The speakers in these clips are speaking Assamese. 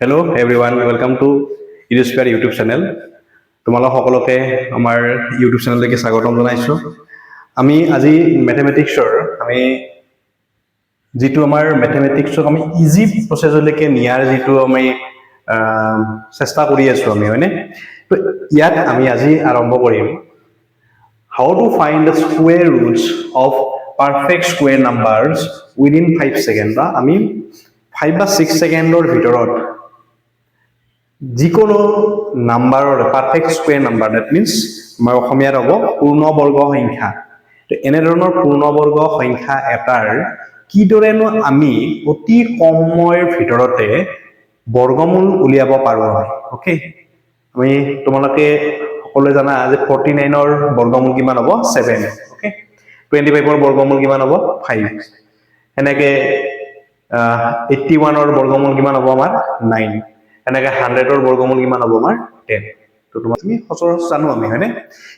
Hello everyone, welcome to Idosphere YouTube channel. তোমালোক সকলোকে আমাৰ YouTube চেনেললৈকে স্বাগতম জনাইছো। আমি আজি ম্যাথমেটিক্সৰ যিটো আমাৰ ম্যাথমেটিক্সক আমি ইজি প্ৰচেছলৈকে নিয়াৰ যিটো আমি চেষ্টা কৰি আছো আমি হয়নে? তো ইয়াত আমি আজি আৰম্ভ কৰিম how to find the square roots of perfect square numbers within 5 seconds. আমি 5 বা 6 সেকেন্ডৰ ভিতৰত যিকোনো নাম্বাৰৰ perfect square number that means আমাৰ অসমীয়াত হ'ব পূৰ্ণবৰ্গ সংখ্যা তো এনেধৰণৰ পূৰ্ণবৰ্গ সংখ্যা এটাৰ কিদৰেনো আমি অতি কম সময়ৰ ভিতৰতে বৰ্গমূল উলিয়াব পাৰো ওকে আমি তোমালোকে সকলোৱে জানা যে 49 ৰ বৰ্গমূল কিমান হ'ব 7 ওকে 25 ৰ বৰ্গমূল কিমান হ'ব 5 এনেকে 81 ৰ বৰ্গমূল কিমান হ'ব আমাৰ 9 এনেকে 100 ৰ বৰ্গমূল কিমান হ'ব আমাৰ 10 তো তুমি সচৰাচৰ জানো আমি হয়নে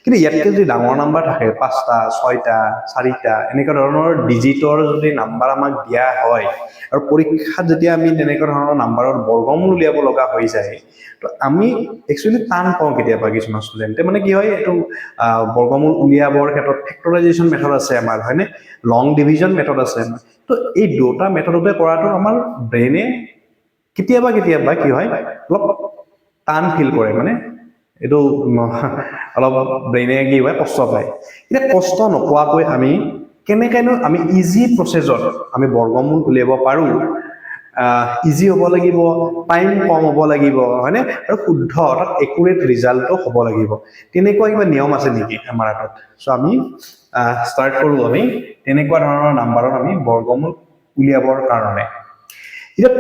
কিন্তু ইয়াতকে যদি ডাঙৰ নাম্বাৰ থাকে 5টা 6টা 4টা এনেকা ধৰণৰ ডিজিটৰ যদি নাম্বাৰ আমাক দিয়া হয় আৰু পৰীক্ষাত যেতিয়া আমি তেনেকা ধৰণৰ নাম্বাৰৰ বৰ্গমূল উলিয়াব লগা হৈ যায় তো আমি একচুয়ালি টান পাওঁ কেতিয়াবা কিছুমান ষ্টুডেন্টে মানে কি হয় এটো বৰ্গমূল উলিয়াবৰ ক্ষেত্ৰত ফেক্টৰাইজেশ্যন মেথড আছে আমাৰ হয়নে লং ডিভিজন মেথড আছে তো এই দুটা মেথডতে কৰাটো আমাৰ ব্ৰেইনে কেতিয়াবা কি হয় অলপ টান ফিল কৰে মানে এটো অলপ ব্ৰেইনে কি হয় কষ্ট পায় এটা কষ্ট নকোৱাকৈ আমি কেনেকেনো আমি ইজি প্ৰচেছত আমি বৰ্গমূল উলিয়াব পাৰো ইজি হ'ব লাগিব টাইম কম হ'ব লাগিব হয়নে আৰু শুদ্ধ অৰ্থাৎ একুৰেট ৰিজাল্টটো হ'ব লাগিব তেনেকুৱা কিবা নিয়ম আছে নেকি আমাৰ হাতত সো আমি ষ্টাৰ্ট কৰো আমি তেনেকুৱা ধৰণৰ নাম্বাৰত আমি বৰ্গমূল উলিয়াবৰ কাৰণে এটা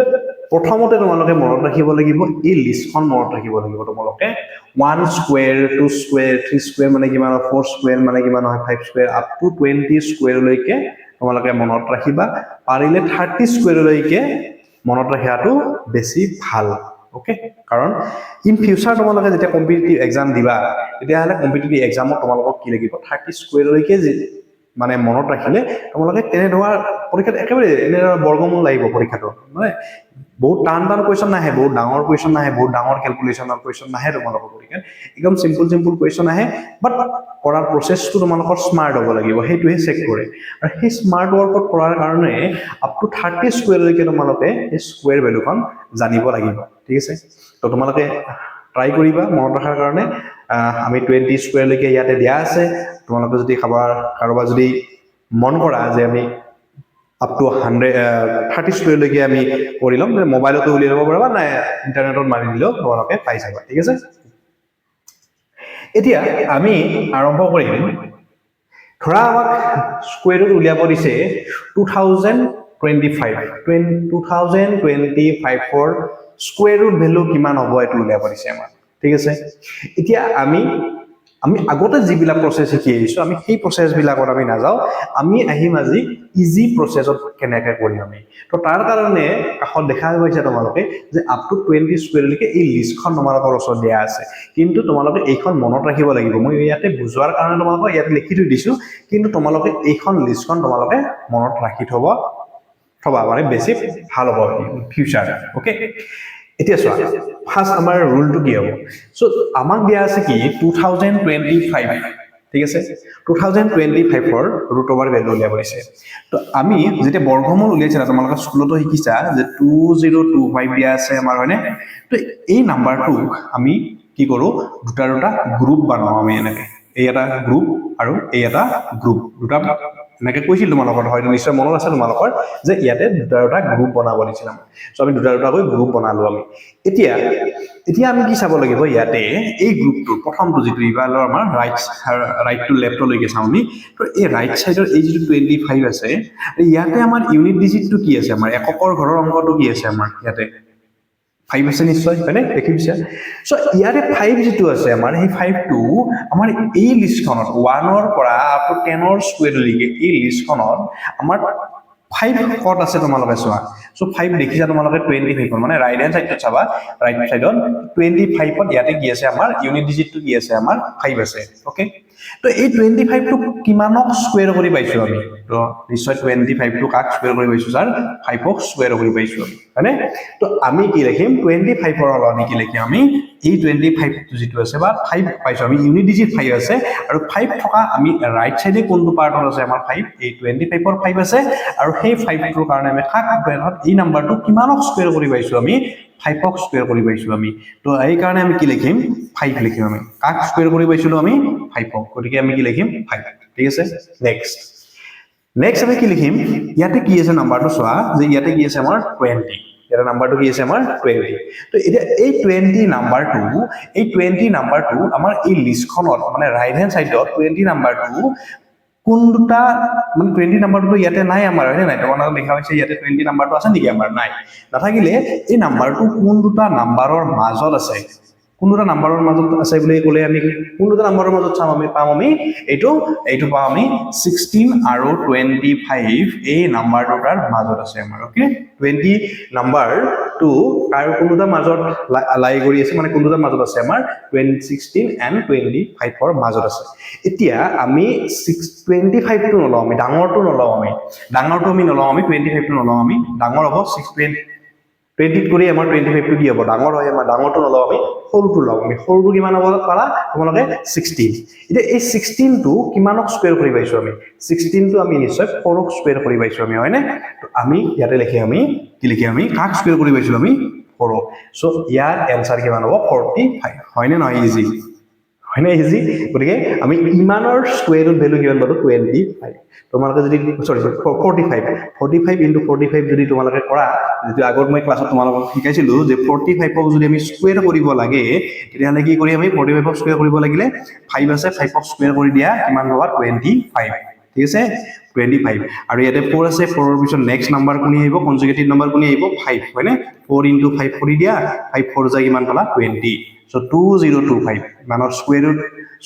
প্ৰথমতে তোমালোকে মনত ৰাখিব লাগিব এই লিষ্টখন মনত ৰাখিব লাগিব তোমালোকে 1 স্কয়াৰ 2 স্কয়াৰ 3 স্কয়াৰ মানে কিমান 4 স্কয়াৰ মানে কিমান হয় 5 স্কয়াৰ আপ টু 20 স্কয়াৰ লৈকে তোমালোকে মনত ৰাখিবা পাৰিলে 30 স্কয়াৰ লৈকে মনত ৰাখাটো বেছি ভাল ওকে কাৰণ ইন ফিউচাৰ তোমালোকে যেতিয়া কম্পিটিটিভ এক্সাম দিবা তেতিয়া হলে কম্পিটিটিভ এক্সামত তোমালোকক কি লাগিব 30 স্কয়াৰ লৈকে মানে মনত ৰাখিলে তোমালোকে তেনে ধৰা পৰীক্ষাত একেবাৰে এনে বৰ্গমূল লাগিব পৰীক্ষাটো মানে বহুত টান কোৱেশ্চন নাহে বহুত ডাঙৰ কোৱেশ্চন নাহে বহুত ডাঙৰ ক্যালকুলেশনৰ কোৱেশ্চন নাহে তোমালোকৰ পৰীক্ষাত একদম সিম্পল কোৱেশ্চন আহে বাট কৰাৰ প্ৰসেসটো তোমালোকৰ স্মাৰ্ট হ'ব লাগিব হেতুহে চেক কৰে আৰু সেই স্মাৰ্ট ওয়াৰ্কত কৰাৰ কাৰণে আপ টু 30 স্কয়াৰ লৈকে তোমালোকে এই স্কয়াৰ ভ্যালুখন জানিব লাগিব ঠিক আছে তো তোমালোকে ট্ৰাই কৰিবা মনত ৰাখাৰ কাৰণে আমি 20 স্কয়াৰ লৈকে ইয়াতে দিয়া আছে তোমালোকে যদি কাৰোবাৰ যদি মন কৰা যে আমি up to 30 স্কয়াৰ লৈকে আমি কৰি লম মোবাইলতো উলিয়াব পাৰবা না ইন্টাৰনেটত মাৰি দিলেও তোমালোকে পাই যাবা ঠিক আছে এতিয়া আমি আৰম্ভ কৰিম ধৰা আমাক স্কয়াৰত উলিয়াব দিছে 2025 ৰ স্কয়াৰ ৰুট ভ্যালু কিমান হ'ব এটো উলিয়াব দিছে আমাক ঠিক আছে এতিয়া আমি আগতে যিবিলাক প্ৰসেস শিকি আহিছো আমি সেই প্ৰসেস বিলাকত আমি নাযাও আমি আহিম আজি ইজি প্ৰসেসত কেনেকৈ কৰিম আমি তো তাৰ কাৰণে কাখত দেখা গৈছে তোমালোকে যে আপ টু 20 স্কয়াৰ লৈকে এই লিষ্টখন তোমালোকৰ ওচৰত দিয়া আছে কিন্তু তোমালোকে এইখন মনত ৰাখিব লাগিব মই ইয়াতে বুজোৱাৰ কাৰণে তোমালোকক ইয়াতে লিখি দিছো কিন্তু তোমালোকে এইখন লিষ্টখন তোমালোকে মনত ৰাখি থবা মানে বেছি ভাল হ'ব ফিউচাৰ ওকে এতিয়া চোৱা ফাৰ্স্ট আমাৰ রুলটো কি হ'ব সো আমাক দিয়া আছে কি 2025 ঠিক আছে 2025 ৰ ৰুট ওভাৰ ভ্যালু উলিয়াব দিছে তো আমি যেতিয়া বৰ্গমূল উলিয়াইছিলা তোমালোকে স্কুলতো শিকিছা যে 2025 দিয়া আছে আমাৰ হয়নে তো এই নাম্বাৰটোক আমি কি কৰো দুটা গ্ৰুপ বনাও আমি এনেকে এই এটা গ্ৰুপ আৰু এই এটা গ্ৰুপ দুটা এনেকে কৈছিল তোমালোকৰ হয়তো নিশ্চয় মনত আছে তোমালোকৰ যে ইয়াতে দুটা গ্ৰুপ বনাব দিছিলাম সো আমি দুটা কৈ গ্ৰুপ বনালো আমি এতিয়া আমি কি চাব লাগিব ইয়াতে এই গ্ৰুপটো প্ৰথমটো যেটো ইভালৰ আমাৰ ৰাইট টু লেফট লৈকে চাও আমি তো এই ৰাইট সাইডৰ এই যেটো 25 আছে ইয়াতে আমাৰ ইউনিট ডিজিটটো কি আছে আমাৰ এককৰ ঘৰৰ অংকটো কি আছে আমাৰ ইয়াতে 5 আছে নিশ্চয় হয়নে দেখিছা সো ইয়াৰে 5 যেটো আছে আমাৰ এই 5 টো আমাৰ এই লিষ্টখনত 1 ৰ পৰা আপ টু 10 ৰ স্কয়াৰ লৈকে এই লিষ্টখনত আমাৰ 5 কত আছে তোমালোকে চোৱা সো 5 দেখিছা তোমালোকে 25 মানে ৰাইট হ্যান্ড সাইডত চাবা ৰাইট সাইডত 25 ত ইয়াতে কি আছে আমাৰ ইউনিট ডিজিটটো কি আছে আমাৰ 5 আছে ওকে তো এই 25 টো কিমানক স্কয়াৰ কৰি পাইছো আমি তো নিশ্চয় 25 টো কাক স্কয়াৰ কৰি পাইছো স্যাৰ 5 ক স্কয়াৰ কৰি পাইছো হয়নে তো আমি কি লিখিম 25 ৰ লনি কি লিখিম আমি এই 25 টো যেটো আছে বা 5 পাইছো আমি ইউনিট ডিজিট 5 আছে আৰু 5 থকা আমি ৰাইট সাইডে কোনটো পাৰ্টত আছে আমাৰ 5 এই 25 ৰ 5 আছে আৰু সেই 5 টোৰ কাৰণে আমি কাক এই নাম্বাৰটো কিমানক স্কয়াৰ কৰি পাইছো আমি 5 ক স্কয়াৰ কৰি পাইছো আমি তো এই কাৰণে আমি কি লিখিম 5 লিখিম আমি কাক স্কয়াৰ কৰি পাইছিলো আমি 5 ক গতিকে আমি কি লিখিম 5 ঠিক আছে নেক্সট আমি কি লিখিম ইয়াতে কি আছে নাম্বাৰটো চোৱা যে ইয়াতে কি আছে আমাৰ 20 ইয়াৰ নাম্বাৰটো কি আছে আমাৰ 20 তো এতিয়া এই 20 নাম্বাৰটো আমাৰ এই লিষ্টখনত মানে ৰাইট হ্যান্ড সাইডত 20 নাম্বাৰটো কোন দুটা মানে 20 নাম্বাৰটো ইয়াতে নাই আমাৰ হয় নাই তোমালোকে দেখা হৈছে ইয়াতে 20 নাম্বাৰটো আছে নেকি আমাৰ নাই নাথাকিলে এই নাম্বাৰটো কোন দুটা নাম্বাৰৰ মাজত আছে কোন দুটা নাম্বাৰৰ মাজত আছে বুলি ক'লে আমি কোন দুটা নাম্বাৰৰ মাজত চাম আমি পাম আমি এইটো পাম আমি 16 আৰু 25 এই নাম্বাৰ দুটাৰ মাজত আছে আমাৰ ওকে 20 নাম্বাৰটো কাৰ কোন দুটা মাজত লাই কৰি আছে মানে কোন দুটা মাজত আছে আমাৰ 16 and 25 ৰ মাজত আছে এতিয়া আমি 25 টো নলও আমি ডাঙৰটো নলও আমি 25 টো নলও আমি ডাঙৰ হ'ব 20 কৰি আমাৰ 25 টো কি হ'ব ডাঙৰ হয় আমাৰ ডাঙৰটো নলও আমি সৰুটো লও আমি সৰুটো কিমান হ'ব পালা তোমালোকে 16 এতিয়া এই 16 টো কিমানক স্কয়াৰ কৰি পাইছো আমি 16 টো আমি নিশ্চয় 4 ক স্কয়াৰ কৰি পাইছো আমি হয়নে তো আমি ইয়াতে লিখি আমি কি লিখি আমি কাক স্কয়াৰ কৰি পাইছো আমি 4 সো ইয়াৰ आंसर কিমান হ'ব 45 হয়নে নহয় ইজি হয়নে ইজি গতিকে আমি ইমানৰ স্কয়াৰৰ ভ্যালু কিমান পালো 25 তোমালোকে যদি সৰি 45 ইনটু 45 যদি তোমালোকে কৰা যেটো আগত মই ক্লাছত তোমালোকক শিকাইছিলো যে 45 ক যদি আমি স্কয়াৰ কৰিব লাগে তেতিয়াহলে কি কৰি আমি 45 ক স্কয়াৰ কৰিব লাগিলে 5 আছে 5 ক স্কয়াৰ কৰি দিয়া কিমান হ'ব 25 ঠিক আছে 25 আৰু ইয়াতে 4 আছে 4 ৰ পিছত নেক্সট নাম্বাৰ কোনি আহিব কনজুগেটিভ নাম্বাৰ কোনি আহিব 5 হয়নে 4 ইনটু 5 কৰি দিয়া 5 4 যায় কিমান পালা 20 so 2025 মানৰ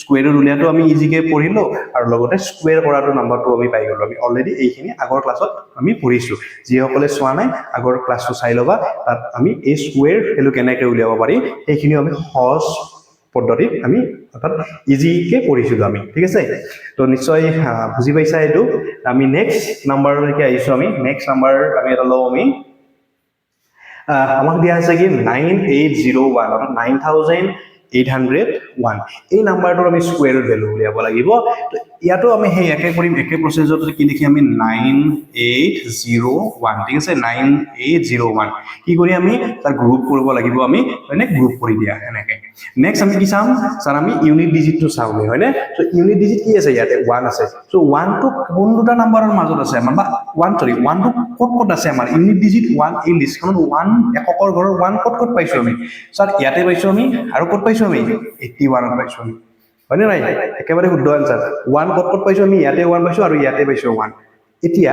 স্কয়াৰ উলিয়াটো আমি ইজিকে পঢ়িলো আৰু লগতে স্কয়াৰ কৰাটো নাম্বাৰটো আমি পাই গলো আমি অলৰেডি এইখিনি আগৰ ক্লাছত আমি পঢ়িছো যি সকলে চোৱা নাই আগৰ ক্লাছটো চাই লবা তাত আমি এই স্কয়াৰ ভ্যালু কেনেকৈ উলিয়াব পাৰি এইখিনি আমি সহজ পদ্ধতিত আমি অৰ্থাৎ ইজিকে পঢ়িছো আমি ঠিক আছে তো নিশ্চয় বুজি পাইছা এটো আমি নেক্সট নাম্বাৰলৈকে আহিছো আমি নেক্সট নাম্বাৰ আমি এটা লও আমি আমাক দিয়া আছে কি 9801 অৰ্থাৎ 9801 এই নাম্বাৰটোৰ আমি স্কয়াৰৰ ভ্যালু উলিয়াব লাগিব তো ইয়াতো আমি হেই একে কৰিম একে প্ৰসেসত কি লিখি আমি 9801 ঠিক আছে 9801 কি কৰি আমি তাৰ গ্ৰুপ কৰিব লাগিব আমি মানে গ্ৰুপ কৰি দিয়া এনেকে নেক্সট আমি কি চাম স্যার আমি ইউনিট ডিজিটটো চাও হয়নে সো ইউনিট ডিজিট কি আছে ইয়াতে 1 আছে সো 1 টো কোন দুটা নাম্বাৰৰ মাজত আছে আমাৰ বা 1 টো কত আছে আমাৰ ইউনিট ডিজিট 1 এই লিষ্টখনত 1 এককৰ ঘৰৰ 1 কত পাইছো আমি স্যাৰ ইয়াতে পাইছো আমি আৰু কত পাইছো আমি 81 ত পাইছো আমি হয়নে নাই একেবাৰে শুদ্ধ आंसर 1 কত পাইছো আমি ইয়াতে 1 পাইছো আৰু ইয়াতে পাইছো 1 এতিয়া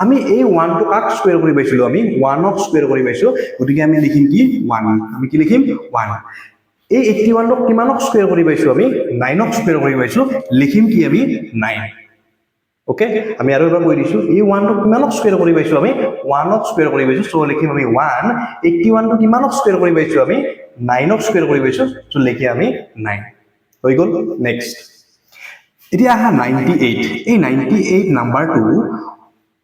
আমি এই 1 টো কাক স্কয়াৰ কৰি পাইছিলো আমি 1 ক স্কয়াৰ কৰি পাইছো গতিকে আমি লিখিম কি 1 আমি কি লিখিম 1 এই 81 ক কিমানক স্কয়াৰ কৰি পাইছো আমি 9 ক স্কয়াৰ কৰি পাইছো লিখিম কি আমি 9 ওকে আমি আৰু এবাৰ কৈ দিছো এই 1 টো কিমানক স্কয়াৰ কৰি পাইছো আমি 1 ক স্কয়াৰ কৰি পাইছো সো লিখিম আমি 1 81 টো কিমানক স্কয়াৰ কৰি পাইছো আমি 9 ক স্কয়াৰ কৰি পাইছো সো লিখি আমি 9 হৈ গল নেক্সট এতিয়া আহা 98 এই 98 নাম্বাৰটো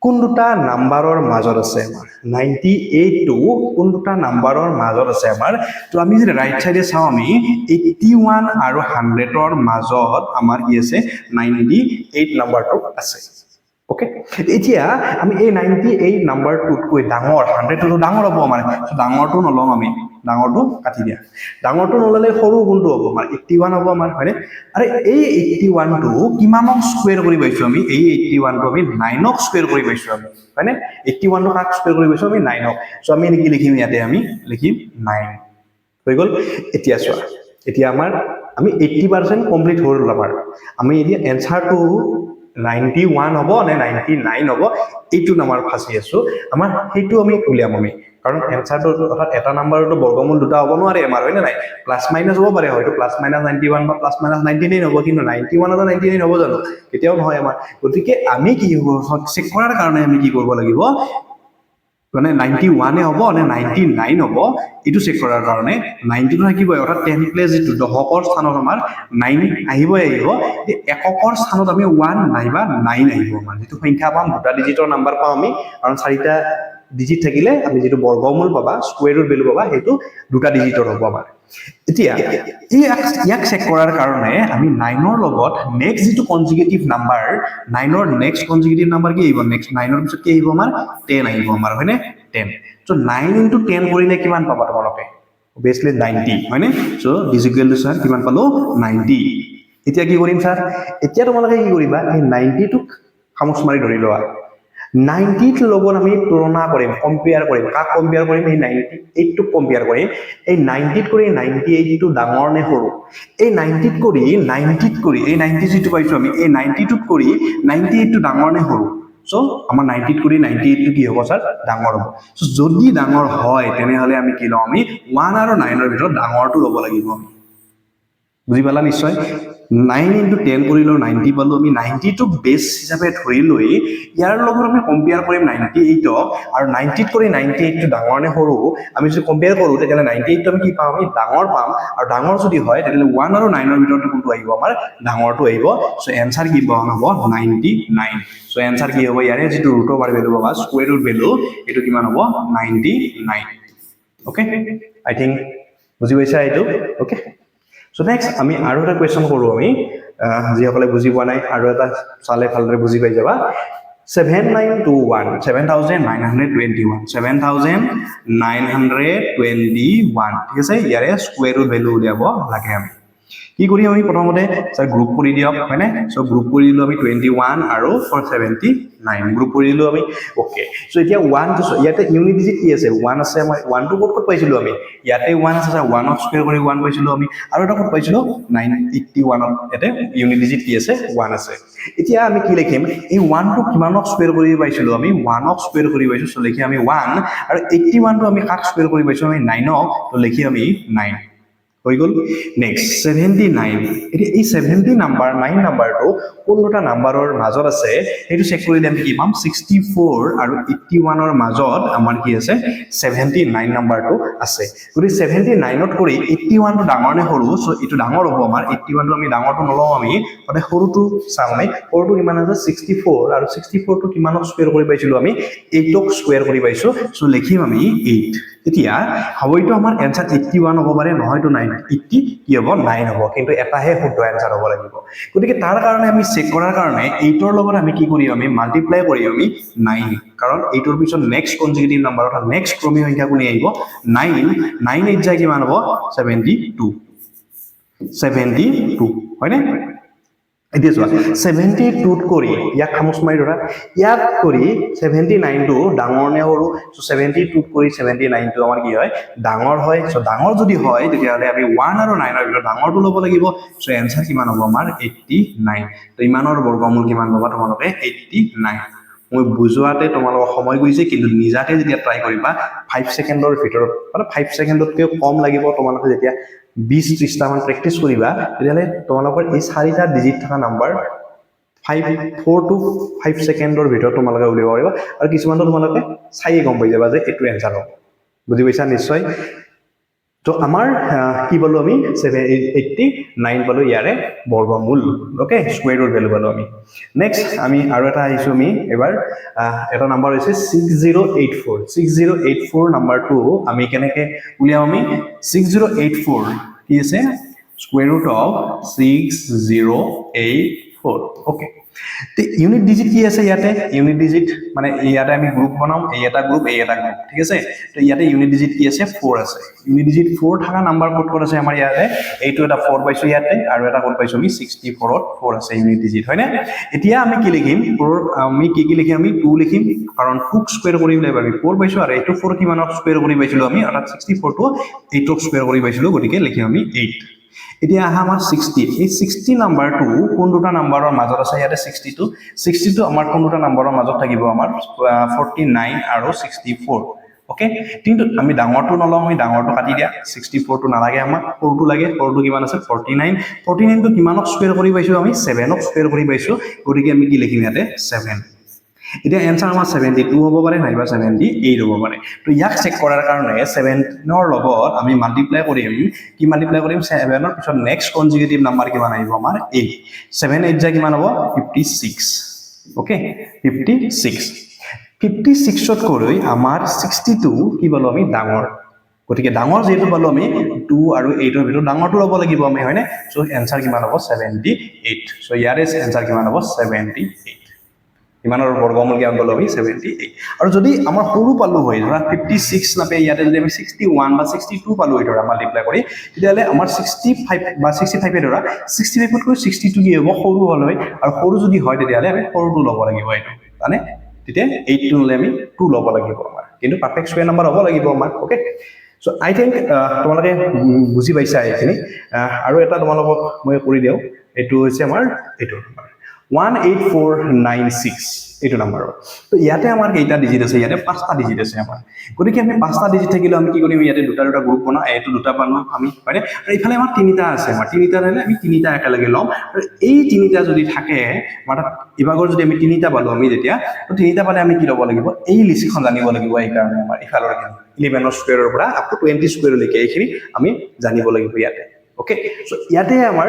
কোন দুটা নাম্বাৰৰ মাজত আছে আমাৰ 98 টো কোন দুটা নাম্বাৰৰ মাজত আছে আমাৰ তো আমি যদি ৰাইট সাইডে চাও আমি 81 আৰু 100 ৰ মাজত আমাৰ কি আছে 98 নাম্বাৰটো আছে ওকে এতিয়া আমি এই 98 নাম্বাৰটোত কৈ ডাঙৰ 100 টো ডাঙৰ হ'ব আমাৰ সো ডাঙৰটো নলম আমি ডাঙৰটো কাটি দিয়া ডাঙৰটো নললে সৰু কোনটো হ'ব আমাৰ 81 হ'ব আমাৰ হয়নে আৰে এই 81 টো কিমানক স্কয়াৰ কৰি পাইছো আমি এই 81 টো আমি 9 ক স্কয়াৰ কৰি পাইছো আমি হয়নে 81 টো কাক স্কয়াৰ কৰি পাইছো আমি 9 ক সো আমি কি লিখিম ইয়াতে আমি লিখিম 9 হৈ গল এতিয়া চোৱা এতিয়া আমাৰ আমি 80% কমপ্লিট হ'ল আমাৰ আমি এতিয়া এনসাৰটো 91 হ'ব নে 99 হ'ব এইটো নাম্বাৰ ফাসি আছো আমাৰ হেতু আমি উলিয়াম আমি কাৰণ এনসাৰটো অৰ্থাৎ এটা নাম্বাৰটো বৰ্গমূল দুটা হ'ব নোৱাৰে আমাৰ হয় নাই প্লাস মাইনাস হ'ব পাৰে হয়তো প্লাস মাইনাস 91 বা প্লাস মাইনাস 99 হ'ব কিন্তু 91 আৰু 99 হ'ব জানো কেতিয়াও নহয় আমাৰ গতিকে আমি কি চেক কৰাৰ কাৰণে আমি কি কৰিব লাগিব মানে 91 হ'ব নে 99 হ'ব এইটো চেক কৰাৰ কাৰণে 90 থাকিবই অৰ্থাৎ 10 প্লেছ যিটো দশকৰ স্থানত আমাৰ 9 আহিবই আহিব এককৰ স্থানত আমি 1 নাইবা 9 আহিব মানে যিটো সংখ্যা পাম দুটা ডিজিটৰ নাম্বাৰ পাম আমি কাৰণ চাৰিটা ডিজিট থাকিলে আমি যেটো বৰ্গমূল পাবা স্কয়াৰ ৰুট ভ্যালু পাবা হেতু দুটা ডিজিটৰ হ'ব আমাৰ এতিয়া ইয়াক চেক কৰাৰ কাৰণে আমি 9 ৰ লগত নেক্সট যেটো কনজুগেটিভ নাম্বাৰ 9 ৰ নেক্সট কনজুগেটিভ নাম্বাৰ কি আহিব নেক্সট 9 ৰ পিছত কি আহিব আমাৰ 10 আহিব আমাৰ হয়নে 10 সো 9 into 10 কৰিলে কিমান পাবা তোমালোকে obviously 90 হয়নে so this equal to sir কিমান পালো 90 এতিয়া কি কৰিম স্যাৰ এতিয়া তোমালোকে কি কৰিবা এই 90 টোক খামুচ মাৰি ধৰি লোৱা 90 ৰ লগত আমি তুলনা কৰিম কম্পেয়াৰ কৰিম কাক কম্পেয়াৰ কৰিম এই 98 টোক কম্পেয়াৰ কৰিম এই 90 ত কৰি 98 টো ডাঙৰ নে সৰু এই 90 ত কৰি এই 90 যেটো পাইছো আমি এই 90 টোত কৰি 98 টো ডাঙৰ নে সৰু সো আমাৰ 90 ত কৰি 98 টো কি হ'ব স্যাৰ ডাঙৰ হ'ব সো যদি ডাঙৰ হয় তেনে হলে আমি কি লওঁ আমি 1 আৰু 9 ৰ ভিতৰত ডাঙৰটো ল'ব লাগিব বুজি পালা নিশ্চয় 9 into 10 কৰিলো 90 পালো আমি 90 টো বেস হিচাপে ধৰি লৈ ইয়াৰ লগত আমি কম্পেয়াৰ কৰিম 98 ক আৰু 90 ত কৰি 98 টো ডাঙৰ নে সৰু আমি যদি কম্পেয়াৰ কৰো তেতিয়ালে 98 টো আমি কি পাম আমি ডাঙৰ পাম আৰু ডাঙৰ যদি হয় তেতিয়ালে 1 আৰু 9 ৰ ভিতৰত কোনটো আহিব আমাৰ ডাঙৰটো আহিব সো এনসাৰ কি হ'ব 99 সো এনসাৰ কি হ'ব ইয়াৰে যেটো ৰুট অভাৰ ভ্যালু পাবা স্কয়াৰ ৰুট ভ্যালু এটো কিমান হ'ব 99 ওকে আই থিংক বুজি পাইছা এটো ওকে So next আমি আৰু এটা কোৱেশ্চন কৰো আমি যি সকলে বুজি পোৱা নাই আৰু এটা চালে ভালদৰে বুজি পাই যাবা 7921 7921 ঠিক আছে ইয়াৰে স্কয়াৰ ৰুট ভ্যালু উলিয়াব লাগে আমি কি কৰি আমি প্ৰথমতে স্যাৰ গ্ৰুপ কৰি দিয়ক হয়নে সো গ্ৰুপ কৰি দিলো আমি 21 আৰু 479 গ্ৰুপ কৰি দিলো আমি ওকে সো এতিয়া 1 তো ইয়াতে ইউনিট ডিজিট কি আছে 1 আছে আমাৰ 1 টো ক'ত পাইছিলো আমি ইয়াতে 1 আছে 1 অফ স্কয়াৰ কৰি 1 পাইছিলো আমি আৰু এটা ক'ত পাইছিলো 981 ইয়াতে ইউনিট ডিজিট কি আছে 1 আছে এতিয়া আমি কি লিখিম এই 1 টো কিমান অফ স্কয়াৰ কৰি পাইছিলো আমি 1 অফ স্কয়াৰ কৰি পাইছো সো লিখি আমি 1 আৰু 81 টো আমি কাক স্কয়াৰ কৰি পাইছো আমি 9 অফ তো লিখি আমি 9 হৈ গল নেক্সট 79 এতিয়া এই 70 নাম্বাৰ 9 নাম্বাৰটো কোন দুটা নাম্বাৰৰ মাজত আছে এটো চেক কৰিলে আমি কি পাম 64 আৰু 81 ৰ মাজত আমাৰ কি আছে 79 নাম্বাৰটো আছে যদি 79 ত কৰি 81 টো ডাঙৰ নে সৰু সো এটো ডাঙৰ হ'ব আমাৰ 81 টো আমি ডাঙৰটো নলও আমি মানে সৰুটো চাম আমি সৰুটো কিমান আছে 64 আৰু 64 টো কিমানক স্কয়াৰ কৰি পাইছিলো আমি 8 ক স্কয়াৰ কৰি পাইছো সো লিখিম আমি 8 এতিয়া হয়তো আমাৰ এনসাৰ 81 হ'ব পাৰে নহয়তো 80 কি হ'ব 9 হ'ব কিন্তু এটাহে শুদ্ধ এনসার হ'ব লাগিব গতিকে তাৰ কাৰণে আমি চেক কৰাৰ কাৰণে 8 ৰ লগত আমি কি কৰিম আমি মাল্টিপ্লাই কৰিম আমি 9 কাৰণ 8 ৰ পিছত নেক্সট কনজুগেটিভ নাম্বাৰ অৰ্থাৎ নেক্সট ক্ৰমিক সংখ্যা কোনে আহিব 9 9 8 যায় কিমান হ'ব 72 হয়নে এতিয়া চোৱা 72 ত কৰি ইয়াক খামুচ মাৰি ধৰা ইয়াত কৰি 79 টো ডাঙৰ নে সৰু সো 72 ত কৰি 79 টো আমাৰ কি হয় ডাঙৰ হয় সো ডাঙৰ যদি হয় তেতিয়া হলে আমি 1 আৰু 9 ৰ ভিতৰত ডাঙৰটো ল'ব লাগিব সো এনসাৰ কিমান হ'ব আমাৰ 89 তো ইমানৰ বৰ্গমূল কিমান পাবা তোমালোকে 89 মই বুজোৱাতে তোমালোকৰ সময় গৈছে কিন্তু নিজাতে যেতিয়া ট্ৰাই কৰিবা 5 ছেকেণ্ডৰ ভিতৰত মানে 5 ছেকেণ্ডতকৈ কম লাগিব তোমালোকে যেতিয়া 20-30 টা মান প্ৰেক্টিস কৰিবা তেতিয়ালে তোমালোকৰ এই চাৰিটা ডিজিট থকা নাম্বাৰ 4 to 5 ছেকেণ্ডৰ ভিতৰত তোমালোকে উলিয়াব পাৰিবা আৰু কিছুমানটো তোমালোকে চাইয়ে গম পাই যাবা যে এটো এনসাৰ হ'ব বুজি পাইছা নিশ্চয় তো আমাৰ কি বলো আমি 789 পালো ইয়াৰে বৰ্গমূল ওকে স্কয়াৰ ৰুট ভ্যালু পালো আমি নেক্সট আমি আৰু এটা আইছো আমি এবাৰ এটা নাম্বাৰ হৈছে 6084 নাম্বাৰটো আমি কেনেকে উলিয়াম আমি 6084 কি আছে স্কয়াৰ ৰুট অফ 6084 ওকে তে ইউনিট ডিজিট কি আছে ইয়াতে ইউনিট ডিজিট মানে ইয়াতে আমি গ্ৰুপ বনাম এই এটা গ্ৰুপ ঠিক আছে তো ইয়াতে ইউনিট ডিজিট কি আছে 4 আছে ইউনিট ডিজিট 4 থাকা নাম্বাৰ কোড আছে আমাৰ ইয়াতে এইটো এটা 4 পাইছো ইয়াতে আৰু এটা কোড পাইছো আমি 64 ত 4 আছে ইউনিট ডিজিট হয়নে এতিয়া আমি কি লিখিম আমি কি লিখিম আমি 2 লিখিম কাৰণ 2 স্কয়াৰ কৰিলে আমি 4 পাইছো আৰু এইটো 4 কিমানক স্কয়াৰ কৰি পাইছিলো আমি অৰ্থাৎ 64 টো 8 ক স্কয়াৰ কৰি পাইছিলো গতিকে লিখিম আমি 8 এতিয়া আহা আমাৰ 60 এই 60 নাম্বাৰটো কোন দুটা নাম্বাৰৰ মাজত আছে ইয়াতে 62 আমাৰ কোন দুটা নাম্বাৰৰ মাজত থাকিব আমাৰ 49 আৰু 64 ওকে কিন্তু আমি ডাঙৰটো নলওঁ আমি ডাঙৰটো কাটি দিয়া 64 টো নালাগে আমাক সৰুটো লাগে সৰুটো কিমান আছে 49 টো কিমানক স্কয়াৰ কৰি পাইছো আমি 7 ক স্কয়াৰ কৰি পাইছো গতিকে আমি কি লিখিম ইয়াতে 7 এতিয়া এনসাৰ আমাৰ 72 হ'ব পাৰে নাইবা 78 হ'ব পাৰে তো ইয়াক চেক কৰাৰ কাৰণে 7 ৰ লগত আমি মাল্টিপ্লাই কৰিম কি মাল্টিপ্লাই কৰিম 7 ৰ পিছত নেক্সট কনজিকিউটিভ নাম্বাৰ কিমান আহিব আমাৰ 8 7 8 যা কিমান হ'ব 56 ওকে 56 56 তকৈ আমাৰ 62 কি পালো আমি ডাঙৰ গতিকে ডাঙৰ যেটো পালো আমি 2 আৰু 8 ৰ ভিতৰত ডাঙৰটো ল'ব লাগিব আমি হয়নে সো এনসাৰ কিমান হ'ব 78 সো ইয়াৰে এনসাৰ কিমান হ'ব 78 ইমানৰ বৰ্গমূল কিমান পালো আমি 78 আৰু যদি আমাৰ সৰু পালো হয় ধৰা 56 নাপে ইয়াতে যদি আমি 61 বা 62 পালো হয় ধৰা মাল্টিপ্লাই কৰি তেতিয়ালে আমাৰ 65 বা 65 এ ধৰা 65 তকৈ 62 কি হ'ব সৰু হ'ল হয় আৰু সৰু যদি হয় তেতিয়ালে আমি সৰুটো ল'ব লাগিব এইটো মানে তেতিয়া 8 টো ল'লে আমি 2 ল'ব লাগিব আমাৰ কিন্তু পাৰফেক্ট স্কয়াৰ নাম্বাৰ হ'ব লাগিব আমাৰ ওকে সো আই থিংক তোমালোকে বুজি পাইছা এইখিনি আৰু এটা তোমালোকক মই কৰি দিও এটো হৈছে আমাৰ এটো 18496 এইটো নাম্বাৰ তো ইয়াতে আমাৰ কেইটা ডিজিট আছে ইয়াতে পাঁচটা ডিজিট আছে আমাৰ গতিকে আমি পাঁচটা ডিজিট থাকিলে আমি কি কৰিম ইয়াতে দুটা দুটা গ্ৰুপ বনাও এটো দুটা পালো আমি হয়নে আৰু ইফালে আমাৰ তিনিটা আছে আমাৰ তিনিটা হ'লে আমি তিনিটা একেলগে লম আৰু এই তিনিটা যদি থাকে মানে ইভাগৰ যদি আমি তিনিটা পালো আমি যেতিয়া তো তিনিটা পালে আমি কি ল'ব লাগিব এই লিষ্টখন জানিব লাগিব এই কাৰণে আমাৰ ইফালৰ 11 ৰ স্কয়াৰৰ পৰা আপ টু 20 স্কয়াৰ লৈকে এইখিনি আমি জানিব লাগিব ইয়াতে ওকে সো ইয়াতে আমাৰ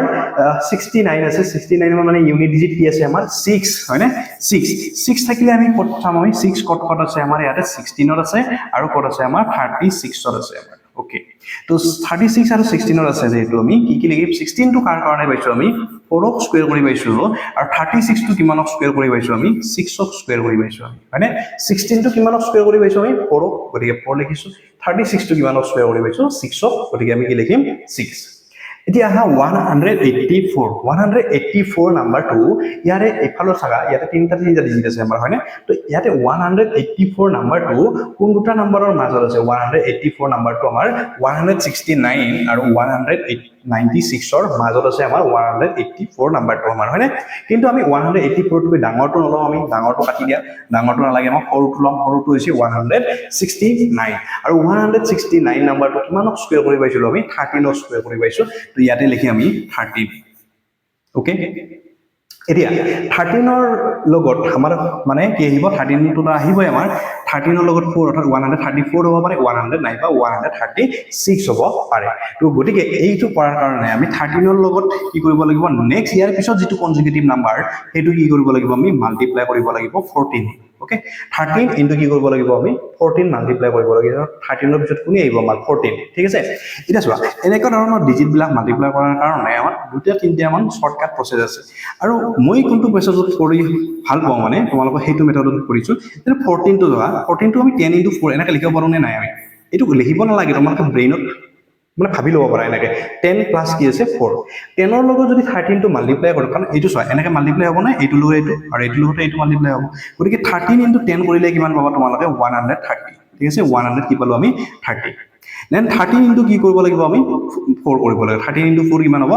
69 আছে 69 মানে ইউনিট ডিজিট কি আছে আমাৰ 6 হয় না 6 থাকিলে আমি কত চাম আমি 6 কত কত আছে আমাৰ ইয়াতে 16 ৰ আছে আৰু কত আছে আমাৰ 36 ৰ আছে আমাৰ ওকে তো 36 আৰু 16 ৰ আছে যেটো আমি কি লিখিম 16 টো কাৰ কাৰণে পাইছো আমি 4 ক স্কয়াৰ কৰি পাইছো আৰু 36 টো কিমানক স্কয়াৰ কৰি পাইছো আমি 6 ক স্কয়াৰ কৰি পাইছো আমি মানে 16 টো কিমানক স্কয়াৰ কৰি পাইছো আমি 4 ক গতিকে 4 লিখিছো 36 টো কিমানক স্কয়াৰ কৰি পাইছো 6 ক গতিকে আমি কি লিখিম 6 এতিয়া আহা 184 নাম্বাৰটো ইয়াৰে এফালৰ ছাগা ইয়াতে তিনটা ডিজিট আছে আমাৰ হয়নে তো ইয়াতে 184 নাম্বাৰটো কোন দুটা নাম্বাৰৰ মাজত আছে 184 নাম্বাৰটো আমাৰ 169 আৰু 196 ৰ মাজত আছে আমাৰ 184 নাম্বাৰটো আমাৰ হয়নে কিন্তু আমি 184 টো ডাঙৰটো নলও আমি ডাঙৰটো কাটি দিয়া ডাঙৰটো নালাগে আমাক সৰুটো লম সৰুটো হৈছে 169 আৰু 169 নাম্বাৰটো কিমানক স্কয়াৰ কৰি পাইছিলো আমি 13 ক স্কয়াৰ কৰি পাইছো তো ইয়াতে লিখি আমি 13 ওকে এতিয়া 13 ৰ লগত আমাৰ মানে কি আহিব 13 টো আহিবই আমাৰ 13 ৰ লগত 4 অৰ্থাৎ 134 হ'ব পাৰে 100 নাইবা 136 হ'ব পাৰে তো গতিকে এইটো কৰাৰ কাৰণে আমি 13 ৰ লগত কি কৰিব লাগিব নেক্সট ইয়াৰ পিছত যেটো কনজিকিউটিভ নাম্বাৰ হেতু কি কৰিব লাগিব আমি মাল্টিপ্লাই কৰিব লাগিব 14 ওকে 13 ইনটু কি কৰিব লাগিব আমি 14 মাল্টিপ্লাই কৰিব লাগিব 13 ৰ পিছত কোনি আহিব আমাৰ 14 ঠিক আছে এটা চোৱা এনেকা ধৰণৰ ডিজিট বিলাক মাল্টিপ্লাই কৰাৰ কাৰণে আমাৰ দুটা তিনটা মান শৰ্টকাট প্ৰসেস আছে আৰু মই কোনটো প্ৰসেসত কৰি ভাল পাওঁ মানে তোমালোকক হেতু মেথডত কৰিছো 14 টো যোৱা 14 টো আমি 10 ইনটু 4 এনেকা লিখিব পাৰো নে নাই আমি এটো লিখিব নালাগে তোমালোকে ব্ৰেইনত মানে ভাবি লব পাৰা এনেকে 10 প্লাস কি আছে 4 10 ৰ লগত যদি 13 টো মাল্টিপ্লাই কৰো কাৰণ এইটো চোৱা এনেকে মাল্টিপ্লাই হ'ব না এইটো লগত এইটো আৰু এইটো লগত এইটো মাল্টিপ্লাই হ'ব গতিকে 13 ইনটু 10 কৰিলে কিমান পাবা তোমালোকে 130 ঠিক আছে 100 কি পালো আমি 30 দেন 13 ইনটু কি কৰিব লাগিব আমি 4 কৰিব লাগিব 13 ইনটু 4 কিমান হ'ব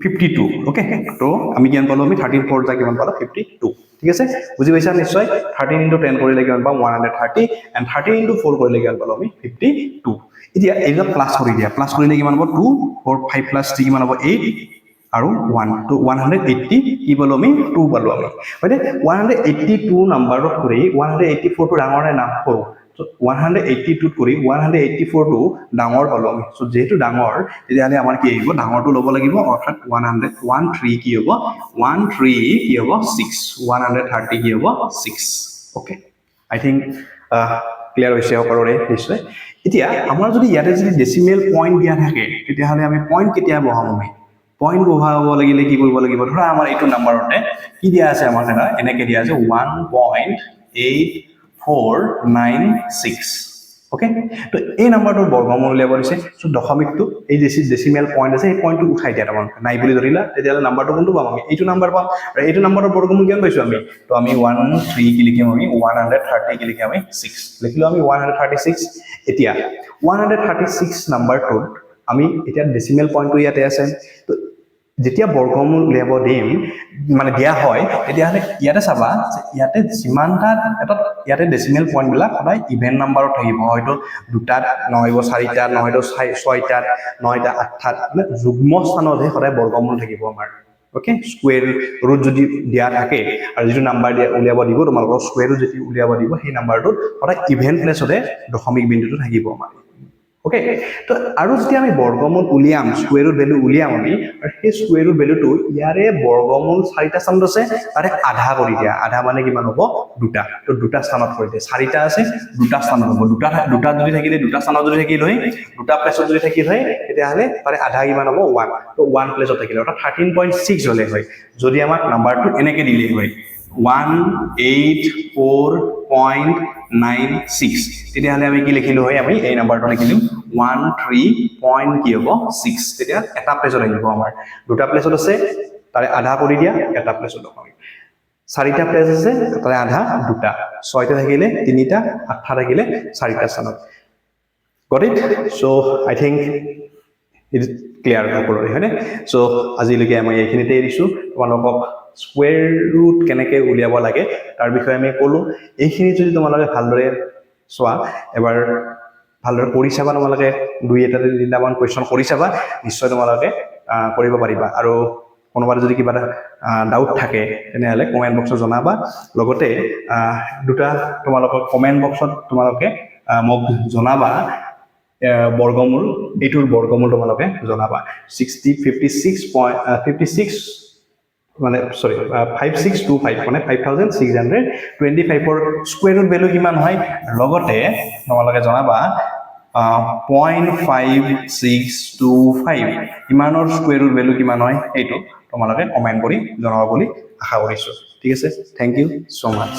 52 ওকে তো আমি কিমান পালো আমি 13 4 যা কিমান পালো 52 ঠিক আছে বুজি পাইছা নিশ্চয় 13 ইনটু 10 কৰিলে কিমান পাম 130 এন্ড 13 ইনটু 4 কৰিলে কিমান পালো আমি 52 এতিয়া এইটা প্লাস কৰি দিয়া প্লাস কৰিলে কিমান হ'ব 2 4 5 প্লাস 3 কিমান হ'ব 8 আৰু 1 to 180 কি পালো আমি 2 পালো আমি হয়নে 182 নাম্বাৰত কৰি 184 টো ডাঙৰ নে না সৰু so 182 কৰি 184 টো ডাঙৰ পালো আমি so যেহেতু ডাঙৰ তেতিয়ালে আমাৰ কি আহিব ডাঙৰটো ল'ব লাগিব অৰ্থাৎ 113 কি হ'ব 13 কি হ'ব 6 130 কি হ'ব 6 ওকে আই থিংক ক্লিয়াৰ হৈছে সকলোৰে নিশ্চয় এতিয়া আমাৰ যদি ইয়াতে যদি ডেসিমেল পইণ্ট দিয়া থাকে তেতিয়াহলে আমি পইণ্ট কেতিয়া বহাম আমি পইণ্ট বহাব লাগিলে কি কৰিব লাগিব ধৰা আমাৰ এইটো নাম্বাৰতে কি দিয়া আছে আমাৰ এটা এনেকে দিয়া আছে 1.8496 ওকে তো এই নাম্বাৰটোৰ বৰ্গমূল উলিয়াব দিছে সো দশমিকটো এই ডেসিমেল পইণ্ট আছে এই পইণ্টটো উঠাই দিয়া তাৰমানে নাই বুলি ধৰিলা তেতিয়ালে নাম্বাৰটো কোনটো পাম আমি এইটো নাম্বাৰ পাম আৰু এইটো নাম্বাৰৰ বৰ্গমূল কিমান পাইছো আমি তো আমি 13 কি লিখিম আমি 130 কি লিখিম আমি 6 লিখিলো আমি 136 এতিয়া 136 নাম্বাৰটো আমি এতিয়া ডেসিমেল পইণ্টটো ইয়াতে আছে তো যেতিয়া বৰ্গমূল উলিয়াব দিম মানে দিয়া হয় তেতিয়াহলে ইয়াতে চাবা ইয়াতে যিমানটা এটা ইয়াতে ডেসিমেল পইণ্ট বিলাক সদায় ইভেন নাম্বাৰত থাকিব হয়তো দুটাত নহয়ব চাৰিটা নহয়তো ছয়টাত নয়টা আঠটাত মানে যুগ্ম স্থানতহে সদায় বৰ্গমূল থাকিব আমাৰ ওকে স্কোয়াৰ ৰুট যদি দিয়া থাকে আৰু যিটো নাম্বাৰ দিয়া উলিয়াব দিব তোমালোকৰ স্কোয়াৰ ৰুট যদি উলিয়াব দিব সেই নাম্বাৰটোত সদায় ইভেন প্লেছতে দশমিক বিন্দুটো থাকিব আমাৰ ওকে তো আৰু যেতিয়া আমি বৰ্গমূল উলিয়াম স্কোয়াৰ ৰুট ভ্যালু উলিয়াম আমি আৰু সেই স্কোয়াৰ ৰুট ভ্যালুটো ইয়াৰে বৰ্গমূল 4টা স্থানত আছে তাৰে আধা কৰি দিয়া আধা মানে কিমান হ'ব দুটা তো দুটা স্থানত কৰি দিয়া 4টা আছে দুটা স্থানত হ'ব দুটা যদি থাকিলে দুটা স্থানত যদি থাকিল হয় দুটা প্লেছত যদি থাকিল হয় তেতিয়াহ'লে তাৰে আধা কিমান হ'ব 1 তো 1 প্লেছত থাকিলে অৰ্থাৎ 13.6 হলে হয় যদি আমাক নাম্বাৰটো এনেকে দিলে হয় 184.96 তেতিয়াহ'লে আমি কি লিখিলো হয় আমি এই নাম্বাৰটো লিখিলো 13 কি হ'ব 6 তেতিয়া এটা প্লেছত আহিব আমাৰ দুটা প্লেছত আছে তাৰে আধা কৰি দিয়া এটা প্লেছত হ'ব 4টা প্লেছ আছে তাৰে আধা দুটা 6টা থাকিলে 3টা 8টা থাকিলে 4টা স্থানত got it so I think it is clear সকলোৰে হয়নে so আজিলৈকে আমি এইখিনিতে এৰিছো তোমালোকক স্কোয়াৰ ৰুট কেনেকৈ উলিয়াব লাগে তাৰ বিষয়ে আমি ক'লো এইখিনি যদি তোমালোকে ভালদৰে চোৱা এবাৰ ভালদৰে কৰি চাবা তোমালোকে দুই এটা তিনিটামান কোৱেশ্চন কৰি চাবা নিশ্চয় তোমালোকে কৰিব পাৰিবা আৰু কোনোবাৰ যদি কিবা ডাউট থাকে তেনেহলে কমেন্ট বক্সত জনাবা লগতে দুটা তোমালোকৰ কমেন্ট বক্সত তোমালোকে মোক জনাবা বৰ্গমূল এইটোৰ বৰ্গমূল তোমালোকে জনাবা 56 মানে সৰি 5625 মানে 5625 ৰ স্কয়াৰ ৰুট ভ্যালু কিমান হয় লগতে তোমালোকে জনাবা 0.5625 ইমানৰ স্কয়াৰ ৰুট ভ্যালু কিমান হয় এইটো তোমালোকে কমেন্ট কৰি জনাবা বুলি আশা কৰিছো ঠিক আছে থ্যাংক ইউ সো মাচ